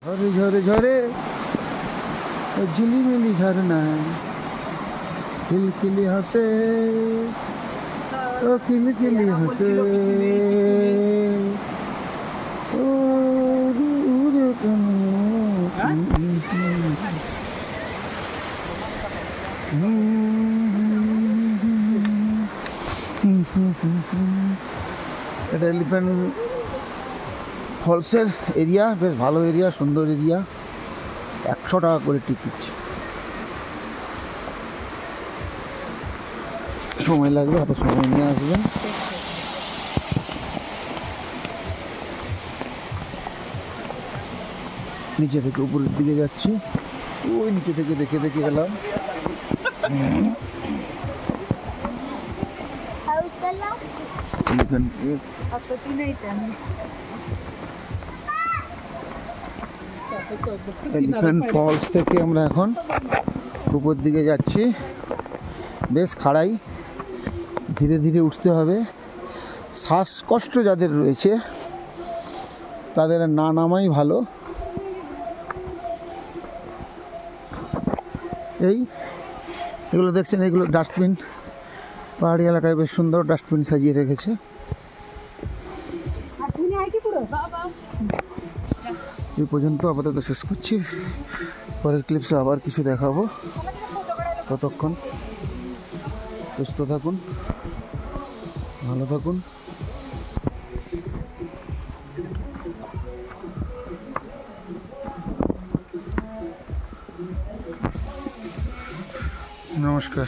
झरे झरे झरे झिलिमिली झरना किलकिली हंसे ओ किलकिली हंसे ओ रे এটা এলিফ্যান্ট ফলসের এরিয়া, বেশ ভালো এরিয়া, সুন্দর এরিয়া। 100 টাকা করে টিকিট। সময় লাগবে, হাতে সময় নিয়ে আসবেন। নিচে থেকে উপরের দিকে যাচ্ছি, ওই নিচে থেকে দেখে দেখে গেলাম। এলিফ্যান্ট ফলস থেকে আমরা এখন উপর দিকে যাচ্ছি। বেশ খাড়াই, ধীরে ধীরে উঠতে হবে। শ্বাসকষ্ট যাদের রয়েছে তাদের না নামাই ভালো। এগুলো দেখছেন, এগুলো ডাস্টবিন। পাহাড়ি এলাকায় বেশ সুন্দর ডাস্টবিন সাজিয়ে রেখেছে। এই পর্যন্ত আপাতত শেষ করছি। পরের ক্লিপসে আবার কিছু দেখাবো। ততক্ষণ সুস্থ থাকুন, ভালো থাকুন। নমস্কার।